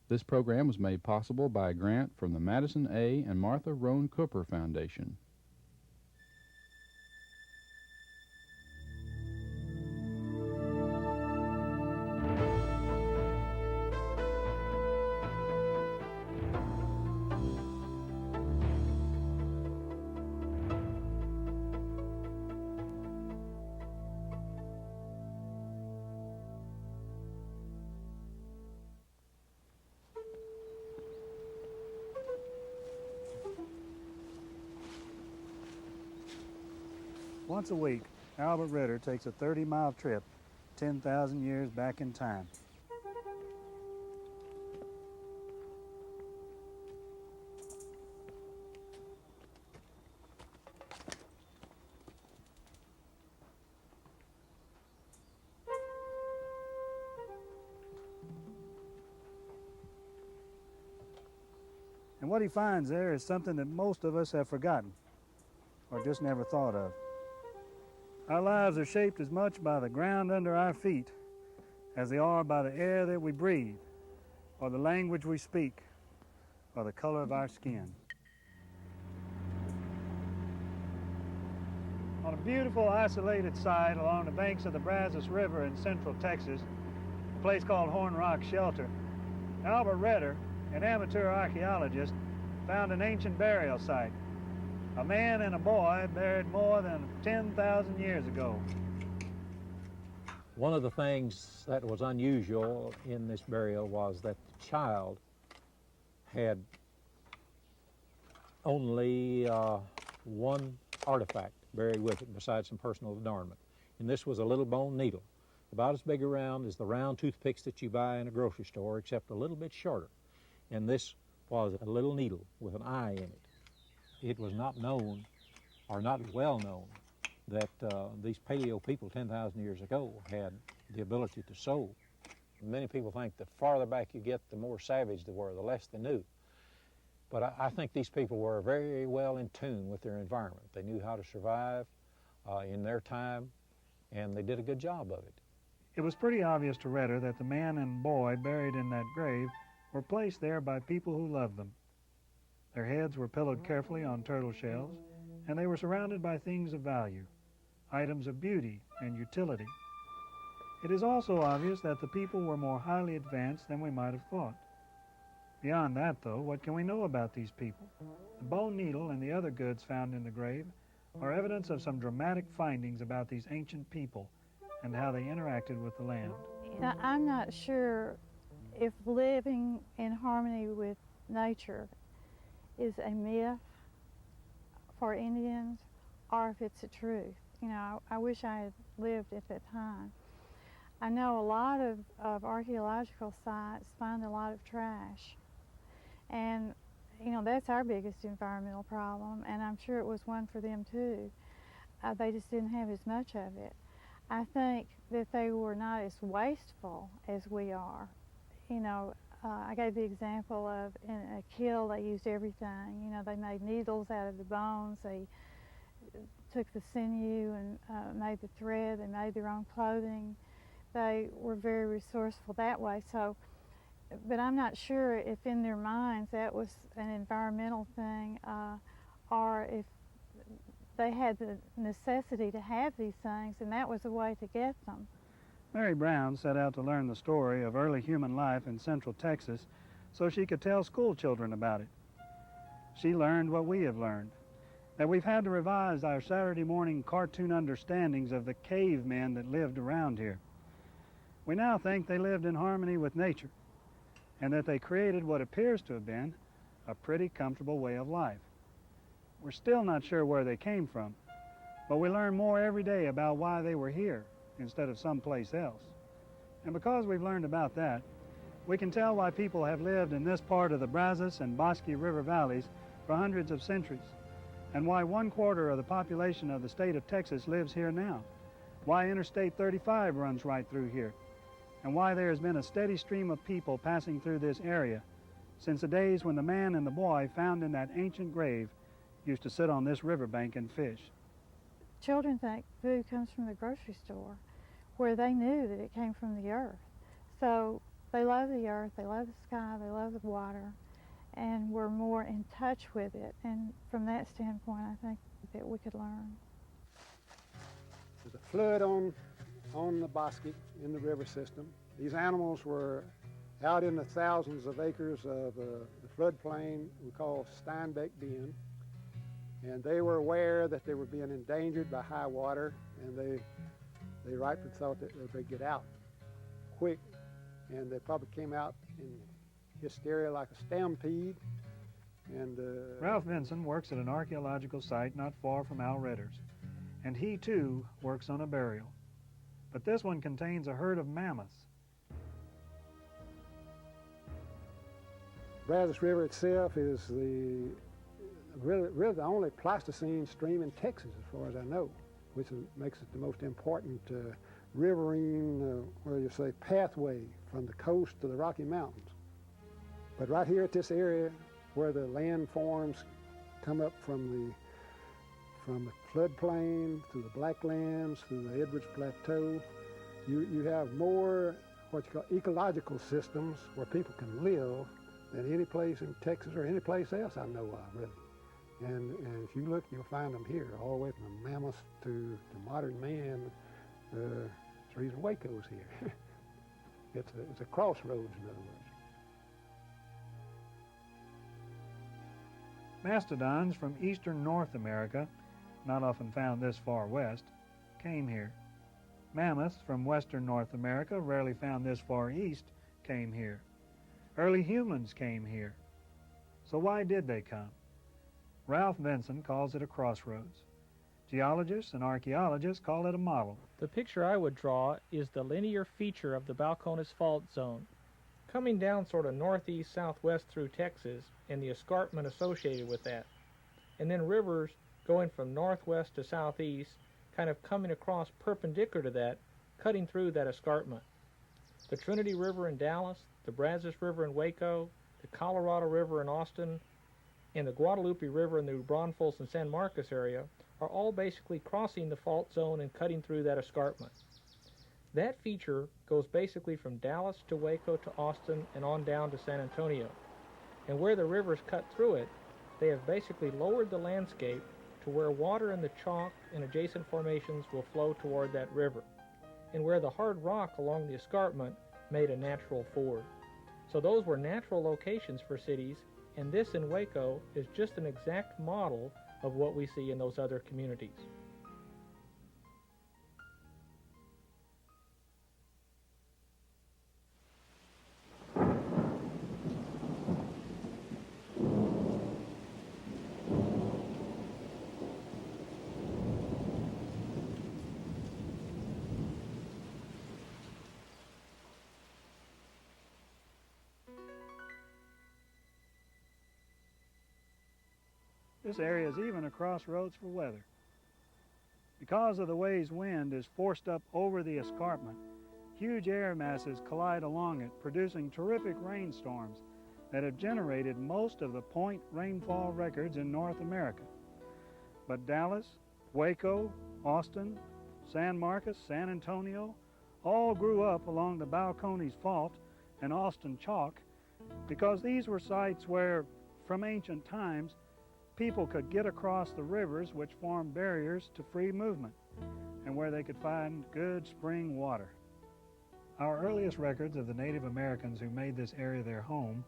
This program was made possible by a grant from the Madison A. and Martha Roane Cooper Foundation. Once a week, Albert Ritter takes a 30-mile trip 10,000 years back in time. And what he finds there is something that most of us have forgotten or just never thought of. Our lives are shaped as much by the ground under our feet as they are by the air that we breathe, or the language we speak, or the color of our skin. On a beautiful isolated site along the banks of the Brazos River in central Texas, a place called Horn Rock Shelter, Albert Ritter, an amateur archaeologist, found an ancient burial site. A man and a boy buried more than 10,000 years ago. One of the things that was unusual in this burial was that the child had only one artifact buried with it besides some personal adornment. And this was a little bone needle, about as big around as the round toothpicks that you buy in a grocery store, except a little bit shorter. And this was a little needle with an eye in it. It was not known, or not well known, that these paleo people 10,000 years ago had the ability to sew. Many people think the farther back you get, the more savage they were, the less they knew. But I think these people were very well in tune with their environment. They knew how to survive in their time, and they did a good job of it. It was pretty obvious to Ritter that the man and boy buried in that grave were placed there by people who loved them. Their heads were pillowed carefully on turtle shells, and they were surrounded by things of value, items of beauty and utility. It is also obvious that the people were more highly advanced than we might have thought. Beyond that, though, what can we know about these people? The bone needle and the other goods found in the grave are evidence of some dramatic findings about these ancient people and how they interacted with the land. Now, I'm not sure if living in harmony with nature is a myth for Indians or if it's a truth. You know, I wish I had lived at that time. I know a lot of archaeological sites find a lot of trash. And, you know, that's our biggest environmental problem, and I'm sure it was one for them too. They just didn't have as much of it. I think that they were not as wasteful as we are. You know, I gave the example of in a kill they used everything. You know, they made needles out of the bones, they took the sinew and made the thread, they made their own clothing. They were very resourceful that way. So, but I'm not sure if in their minds that was an environmental thing or if they had the necessity to have these things and that was a way to get them. Mary Brown set out to learn the story of early human life in central Texas so she could tell school children about it. She learned what we have learned, that we've had to revise our Saturday morning cartoon understandings of the cavemen that lived around here. We now think they lived in harmony with nature and that they created what appears to have been a pretty comfortable way of life. We're still not sure where they came from, but we learn more every day about why they were here instead of someplace else. And because we've learned about that, we can tell why people have lived in this part of the Brazos and Bosque River valleys for hundreds of centuries, and why 1/4 of the population of the state of Texas lives here now, why Interstate 35 runs right through here, and why there has been a steady stream of people passing through this area since the days when the man and the boy found in that ancient grave used to sit on this riverbank and fish. Children think food comes from the grocery store, where they knew that it came from the earth. So They love the earth, they love the sky, they love the water, and we're more in touch with it. And from that standpoint, I think that we could learn. There's a flood on the Bosque in the river system. These animals were out in the thousands of acres of the floodplain we call Steinbeck Bend, and they were aware that they were being endangered by high water, and they rightly thought that they'd get out quick, and they probably came out in hysteria like a stampede. And Ralph Vinson works at an archaeological site not far from Al Redder's, and he too works on a burial. But this one contains a herd of mammoths. Brazos River itself is really the only Pleistocene stream in Texas, as far as I know, which makes it the most important riverine, where you say, pathway from the coast to the Rocky Mountains. But right here at this area, where the landforms come up from the floodplain through the Blacklands, through the Edwards Plateau, you have more what you call ecological systems where people can live than any place in Texas or any place else I know of, really. And if you look, you'll find them here, all the way from the mammoth to modern man. It's the reason Waco's here. It's a crossroads, in other words. Mastodons from eastern North America, not often found this far west, came here. Mammoths from western North America, rarely found this far east, came here. Early humans came here. So why did they come? Ralph Vinson calls it a crossroads. Geologists and archaeologists call it a model. The picture I would draw is the linear feature of the Balcones Fault Zone, coming down sort of northeast-southwest through Texas and the escarpment associated with that, and then rivers going from northwest to southeast, kind of coming across perpendicular to that, cutting through that escarpment. The Trinity River in Dallas, the Brazos River in Waco, the Colorado River in Austin, and the Guadalupe River in the New Braunfels and San Marcos area are all basically crossing the fault zone and cutting through that escarpment. That feature goes basically from Dallas to Waco to Austin and on down to San Antonio. And where the rivers cut through it, they have basically lowered the landscape to where water in the chalk and adjacent formations will flow toward that river, and where the hard rock along the escarpment made a natural ford. So those were natural locations for cities, and this in Waco is just an exact model of what we see in those other communities. This area is even a crossroads for weather. Because of the ways wind is forced up over the escarpment, huge air masses collide along it, producing terrific rainstorms that have generated most of the point rainfall records in North America. But Dallas, Waco, Austin, San Marcos, San Antonio all grew up along the Balcones Fault and Austin Chalk because these were sites where, from ancient times, people could get across the rivers which formed barriers to free movement, and where they could find good spring water. Our earliest records of the Native Americans who made this area their home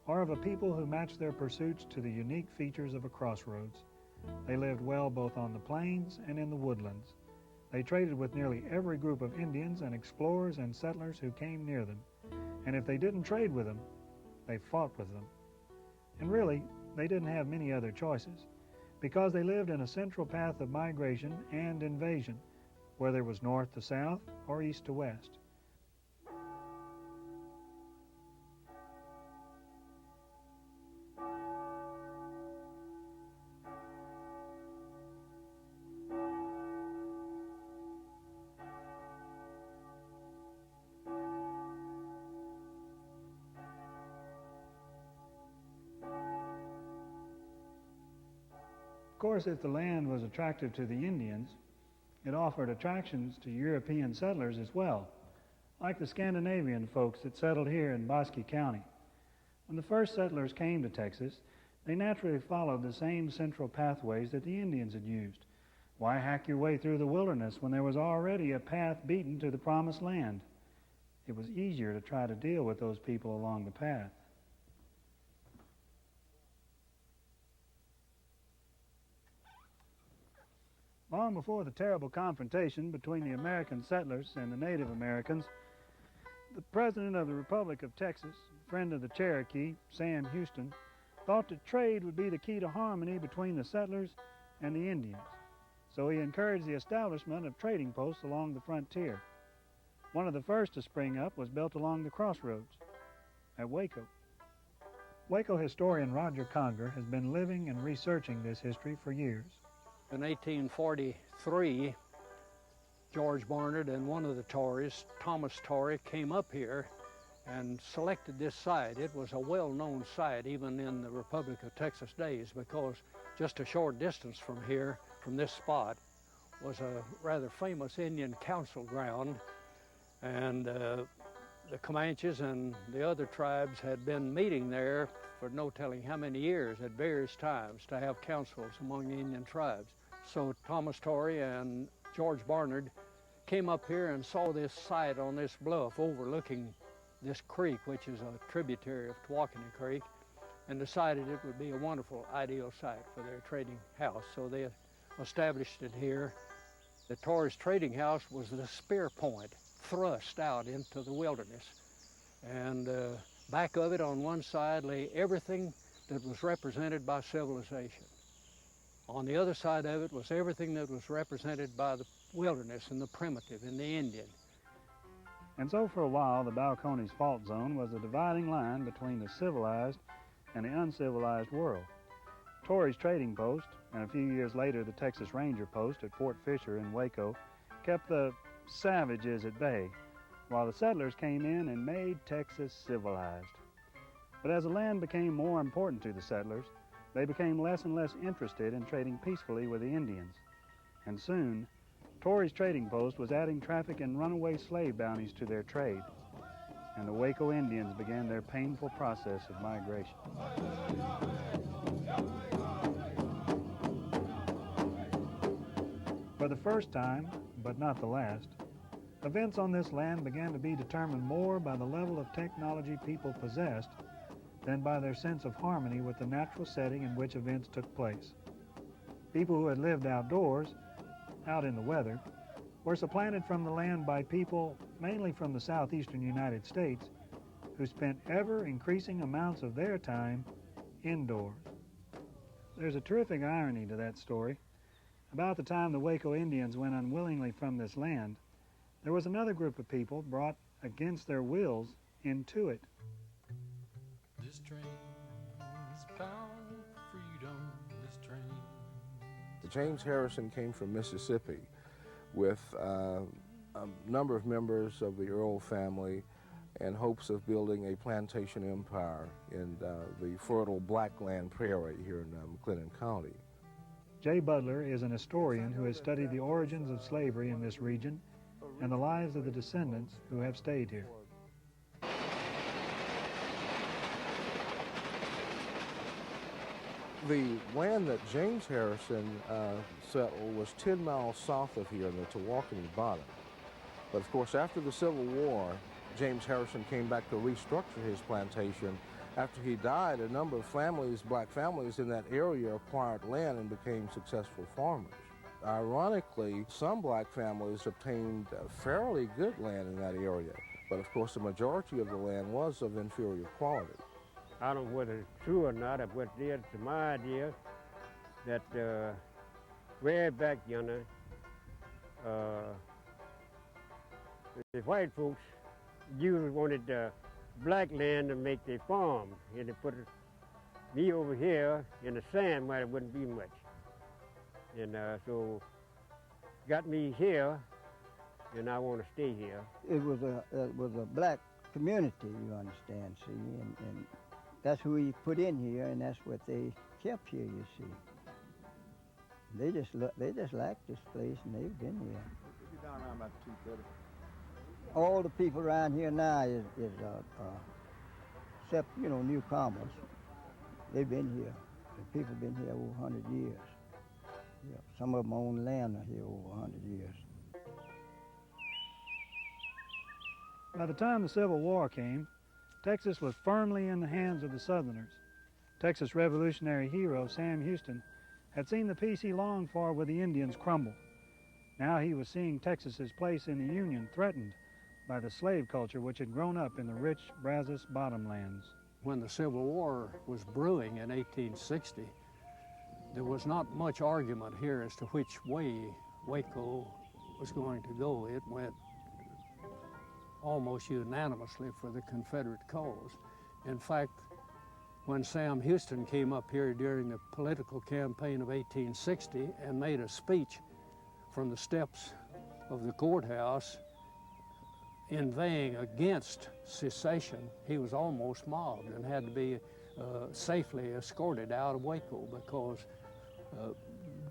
are of a people who matched their pursuits to the unique features of a crossroads. They lived well both on the plains and in the woodlands. They traded with nearly every group of Indians and explorers and settlers who came near them, and if they didn't trade with them, they fought with them. And really, they didn't have many other choices, because they lived in a central path of migration and invasion, whether it was north to south or east to west. Of course, if the land was attractive to the Indians, it offered attractions to European settlers as well. like the Scandinavian folks that settled here in Bosque County. When the first settlers came to Texas, they naturally followed the same central pathways that the Indians had used. Why hack your way through the wilderness when there was already a path beaten to the promised land? It was easier to try to deal with those people along the path. Long before the terrible confrontation between the American settlers and the Native Americans, the President of the Republic of Texas, friend of the Cherokee, Sam Houston, thought that trade would be the key to harmony between the settlers and the Indians. So he encouraged the establishment of trading posts along the frontier. One of the first to spring up was built along the Crossroads at Waco. Waco historian Roger Conger has been living and researching this history for years. In 1843, George Barnard and one of the Tories, Thomas Torrey, came up here and selected this site. It was a well-known site even in the Republic of Texas days, because just a short distance from here, from this spot, was a rather famous Indian council ground, and the Comanches and the other tribes had been meeting there for no telling how many years at various times to have councils among the Indian tribes. So Thomas Torrey and George Barnard came up here and saw this site on this bluff overlooking this creek, which is a tributary of Tawakoni Creek, and decided it would be a wonderful, ideal site for their trading house. So they established it here. The Torrey's trading house was the spear point thrust out into the wilderness. And back of it on one side lay everything that was represented by civilization. On the other side of it was everything that was represented by the wilderness and the primitive and the Indian. And so for a while, the Balcones Fault Zone was a dividing line between the civilized and the uncivilized world. Torrey's trading post, and a few years later the Texas Ranger post at Fort Fisher in Waco, kept the savages at bay, while the settlers came in and made Texas civilized. But as the land became more important to the settlers, they became less and less interested in trading peacefully with the Indians. And soon, Torrey's trading post was adding traffic and runaway slave bounties to their trade, and the Waco Indians began their painful process of migration. For the first time, but not the last, events on this land began to be determined more by the level of technology people possessed than by their sense of harmony with the natural setting in which events took place. People who had lived outdoors, out in the weather, were supplanted from the land by people, mainly from the southeastern United States, who spent ever-increasing amounts of their time indoors. There's a terrific irony to that story. About the time the Waco Indians went unwillingly from this land, there was another group of people brought against their wills into it. This train is bound for freedom, this train. James Harrison came from Mississippi with a number of members of the Earl family in hopes of building a plantation empire in the fertile Blackland Prairie here in McLennan County. Jay Butler is an historian who has studied the origins of slavery in this region and the lives of the descendants who have stayed here. The land that James Harrison settled was 10 miles south of here in the Tawakoni Bottom. But of course, after the Civil War, James Harrison came back to restructure his plantation. After he died, a number of families, black families in that area acquired land and became successful farmers. Ironically, some black families obtained fairly good land in that area, but of course the majority of the land was of inferior quality. I don't know whether it's true or not, but it's my idea that way back yonder, the white folks usually wanted black land to make their farm, and they put me over here in the sand where there wouldn't be much. And so got me here, and I want to stay here. It was a black community, you understand, see, and that's who he put in here, and that's what they kept here, you see. They just liked this place, and they've been here. Down around about 2:30. all the people around here now is except, you know, newcomers. They've been here. The people been here over 100 years. Yeah, some of them own land are here over 100 years. By the time the Civil War came, Texas was firmly in the hands of the Southerners. Texas Revolutionary hero Sam Houston had seen the peace he longed for with the Indians crumble. Now he was seeing Texas's place in the Union threatened by the slave culture which had grown up in the rich Brazos bottomlands. When the Civil War was brewing in 1860, there was not much argument here as to which way Waco was going to go. It went almost unanimously for the Confederate cause. In fact, when Sam Houston came up here during the political campaign of 1860 and made a speech from the steps of the courthouse inveighing against secession, he was almost mobbed and had to be safely escorted out of Waco because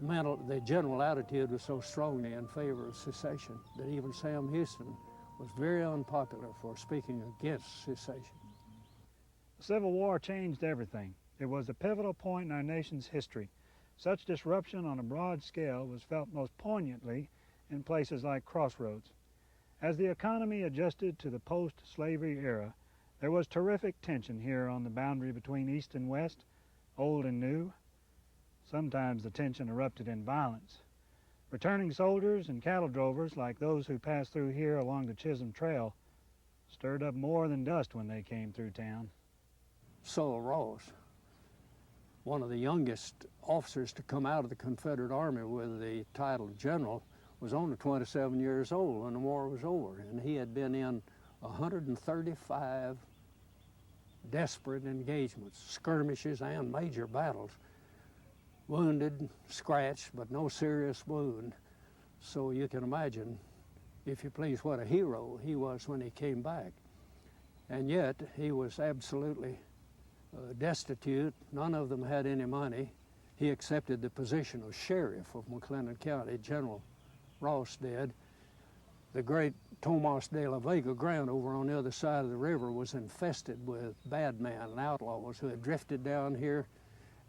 the general attitude was so strongly in favor of secession that even Sam Houston was very unpopular for speaking against secession. The Civil War changed everything. It was a pivotal point in our nation's history. Such disruption on a broad scale was felt most poignantly in places like Crossroads. As the economy adjusted to the post-slavery era, there was terrific tension here on the boundary between East and West, old and new. Sometimes the tension erupted in violence. Returning soldiers and cattle drovers, like those who passed through here along the Chisholm Trail, stirred up more than dust when they came through town. Sul Ross, one of the youngest officers to come out of the Confederate Army with the title of general, was only 27 years old when the war was over, and he had been in 135 desperate engagements, skirmishes, and major battles. Wounded, scratched, but no serious wound. So you can imagine, if you please, what a hero he was when he came back. And yet, he was absolutely destitute. None of them had any money. He accepted the position of sheriff of McLennan County. General Ross did. The great Tomas de la Vega Grant over on the other side of the river was infested with bad men and outlaws who had drifted down here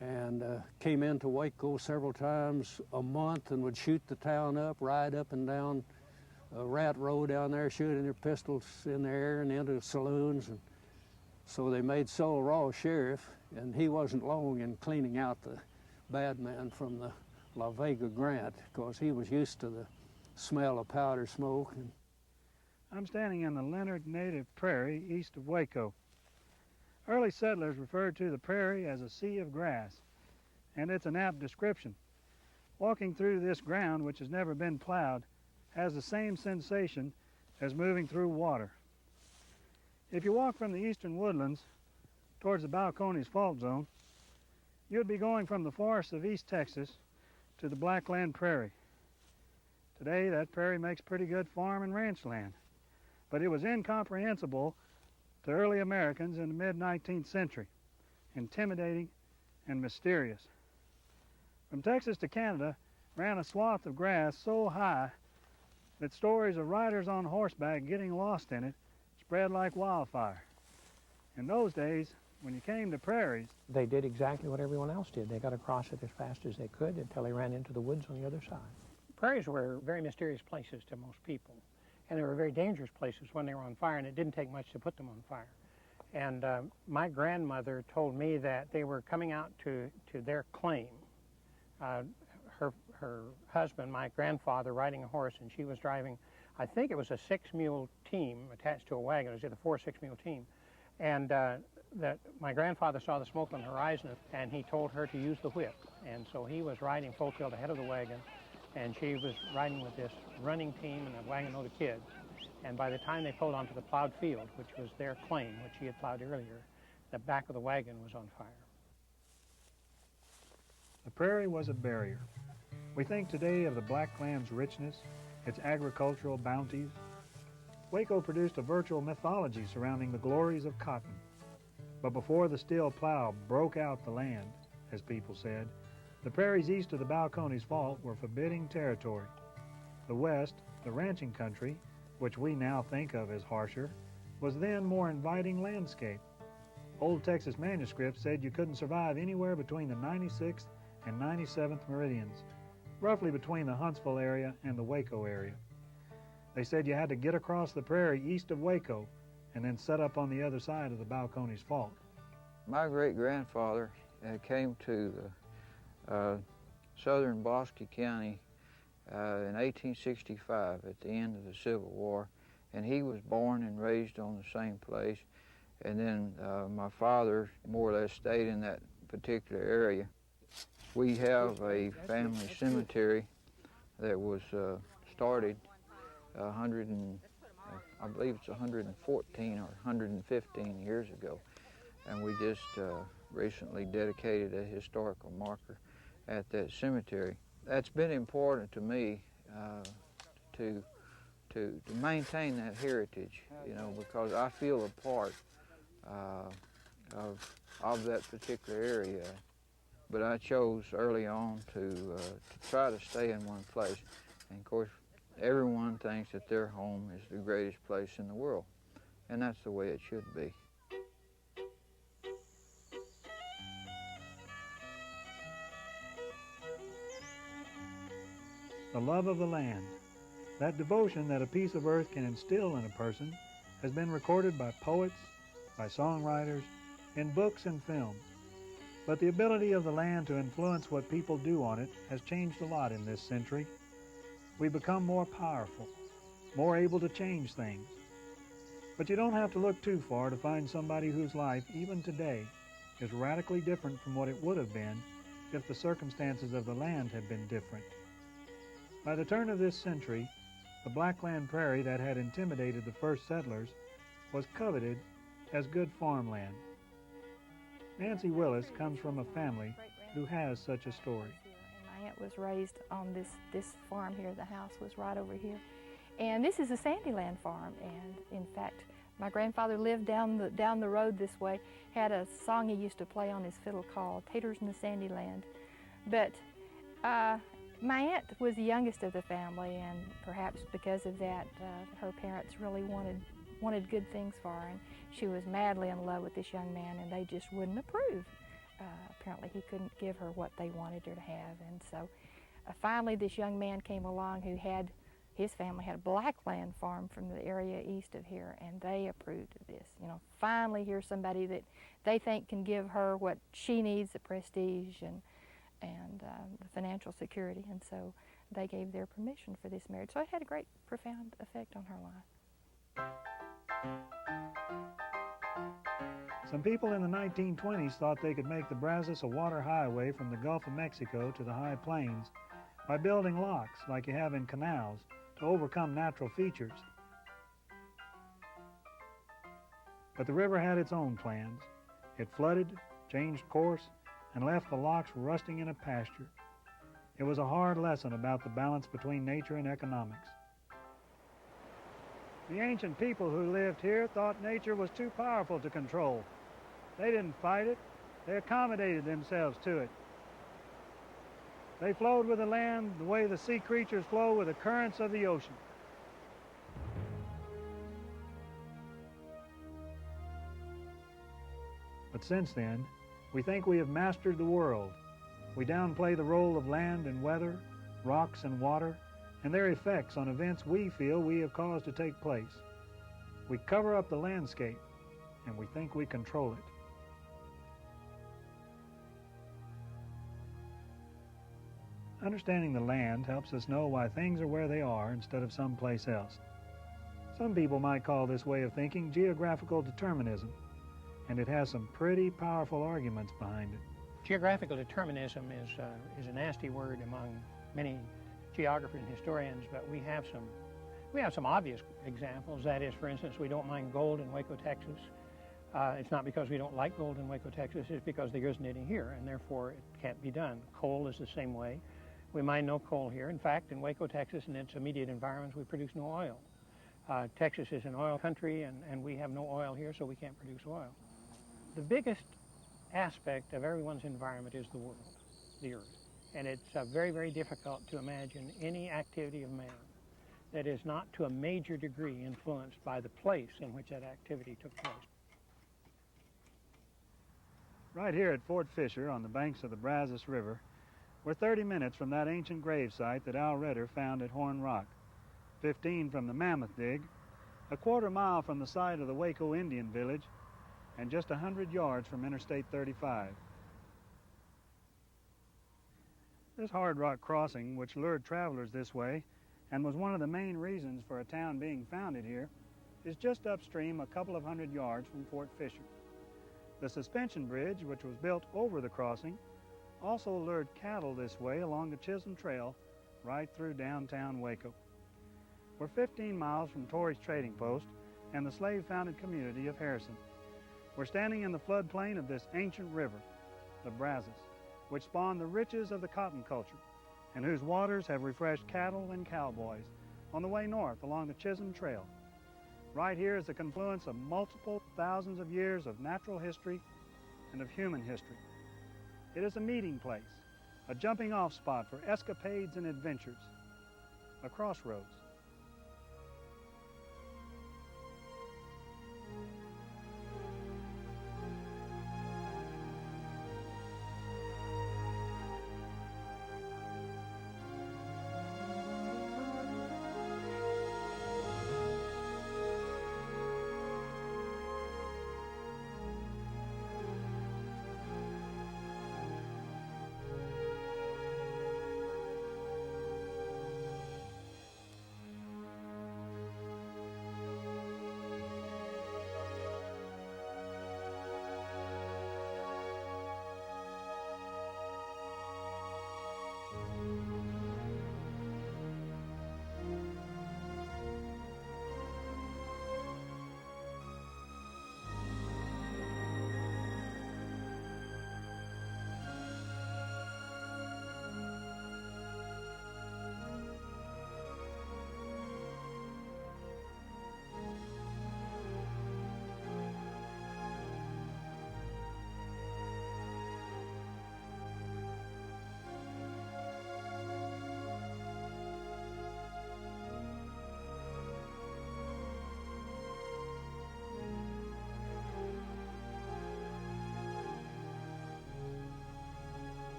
and came into Waco several times a month and would shoot the town up, ride up and down Rat Row down there, shooting their pistols in the air and into saloons. And so they made Sul Ross sheriff, and he wasn't long in cleaning out the bad men from the La Vega Grant because he was used to the smell of powder smoke. And I'm standing in the Leonard Native Prairie east of Waco. Early settlers referred to the prairie as a sea of grass, and it's an apt description. Walking through this ground, which has never been plowed, has the same sensation as moving through water. If you walk from the eastern woodlands towards the Balcones Fault Zone, you'd be going from the forests of East Texas to the Blackland Prairie. Today, that prairie makes pretty good farm and ranch land, but it was incomprehensible to early Americans in the mid-19th century, intimidating and mysterious. From Texas to Canada ran a swath of grass so high that stories of riders on horseback getting lost in it spread like wildfire. In those days, when you came to prairies, They did exactly what everyone else did. They got across it as fast as they could until they ran into the woods on the other side. Prairies were very mysterious places to most people, and they were very dangerous places when they were on fire, and it didn't take much to put them on fire. And my grandmother told me that they were coming out to their claim. Her husband, my grandfather, riding a horse, and she was driving, I think it was a 6-mule team attached to a wagon. It was either 4 or 6-mule team. And that my grandfather saw the smoke on the horizon, and he told her to use the whip. And so he was riding full tilt ahead of the wagon, and she was riding with this running team and a wagon load of kids. And by the time they pulled onto the plowed field, which was their claim, which she had plowed earlier, the back of the wagon was on fire. the prairie was a barrier. We think today of the Blackland's richness, its agricultural bounties. Waco produced a virtual mythology surrounding the glories of cotton. But before the steel plow broke out the land, as people said, the prairies east of the Balcones Fault were forbidding territory. The west, the ranching country, which we now think of as harsher, was then more inviting landscape. Old Texas manuscripts said you couldn't survive anywhere between the 96th and 97th meridians, roughly between the Huntsville area and the Waco area. They said you had to get across the prairie east of Waco and then set up on the other side of the Balcones Fault. My great-grandfather came to southern Bosque County in 1865 at the end of the Civil War, and he was born and raised on the same place. And then my father more or less stayed in that particular area. We have a family cemetery that was started I believe it's 114 or 115 years ago, and we just recently dedicated a historical marker at that cemetery. That's been important to me to maintain that heritage, you know, because I feel a part of that particular area. But I chose early on to try to stay in one place. And of course, everyone thinks that their home is the greatest place in the world, and that's the way it should be. The love of the land, that devotion that a piece of earth can instill in a person, has been recorded by poets, by songwriters, in books and film. But the ability of the land to influence what people do on it has changed a lot in this century. We become more powerful, more able to change things. But you don't have to look too far to find somebody whose life, even today, is radically different from what it would have been if the circumstances of the land had been different. By the turn of this century, the Blackland Prairie that had intimidated the first settlers was coveted as good farmland. Nancy Willis comes from a family who has such a story. My aunt was raised on this farm here. The house was right over here. And this is a Sandyland farm, and in fact, my grandfather lived down the road this way, had a song he used to play on his fiddle called Taters in the Sandyland. But my aunt was the youngest of the family, and perhaps because of that, her parents really wanted good things for her, and she was madly in love with this young man, and they just wouldn't approve. Apparently he couldn't give her what they wanted her to have, and so finally this young man came along who had, his family had a Blackland farm from the area east of here, and they approved of this. You know, finally here's somebody that they think can give her what she needs, the prestige and the financial security, and so they gave their permission for this marriage. So it had a great, profound effect on her life. Some people in the 1920s thought they could make the Brazos a water highway from the Gulf of Mexico to the high plains by building locks like you have in canals to overcome natural features. But the river had its own plans. It flooded, changed course, and left the locks rusting in a pasture. It was a hard lesson about the balance between nature and economics. The ancient people who lived here thought nature was too powerful to control. They didn't fight it, they accommodated themselves to it. They flowed with the land the way the sea creatures flow with the currents of the ocean. But since then, we think we have mastered the world. We downplay the role of land and weather, rocks and water, and their effects on events we feel we have caused to take place. We cover up the landscape, and we think we control it. Understanding the land helps us know why things are where they are instead of someplace else. Some people might call this way of thinking geographical determinism, and it has some pretty powerful arguments behind it. Geographical determinism is a nasty word among many geographers and historians, but we have some obvious examples. That is, for instance, we don't mine gold in Waco, Texas. It's not because we don't like gold in Waco, Texas, it's because there isn't any here, and therefore it can't be done. Coal is the same way. We mine no coal here. In fact, in Waco, Texas and its immediate environs, we produce no oil. Texas is an oil country, and we have no oil here, so we can't produce oil. The biggest aspect of everyone's environment is the world, the earth. And it's very, very difficult to imagine any activity of man that is not to a major degree influenced by the place in which that activity took place. Right here at Fort Fisher on the banks of the Brazos River, we're 30 minutes from that ancient grave site that Al Redder found at Horn Rock, 15 from the Mammoth Dig, a quarter mile from the site of the Waco Indian Village, and just 100 yards from Interstate 35. This hard rock crossing, which lured travelers this way and was one of the main reasons for a town being founded here, is just upstream a couple of 100 yards from Fort Fisher. The suspension bridge, which was built over the crossing, also lured cattle this way along the Chisholm Trail right through downtown Waco. We're 15 miles from Torrey's Trading Post and the slave-founded community of Harrison. We're standing in the floodplain of this ancient river, the Brazos, which spawned the riches of the cotton culture and whose waters have refreshed cattle and cowboys on the way north along the Chisholm Trail. Right here is the confluence of multiple thousands of years of natural history and of human history. It is a meeting place, a jumping-off spot for escapades and adventures, a crossroads.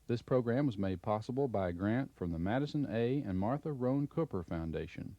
This program was made possible by a grant from the Madison A. and Martha Roane Cooper Foundation.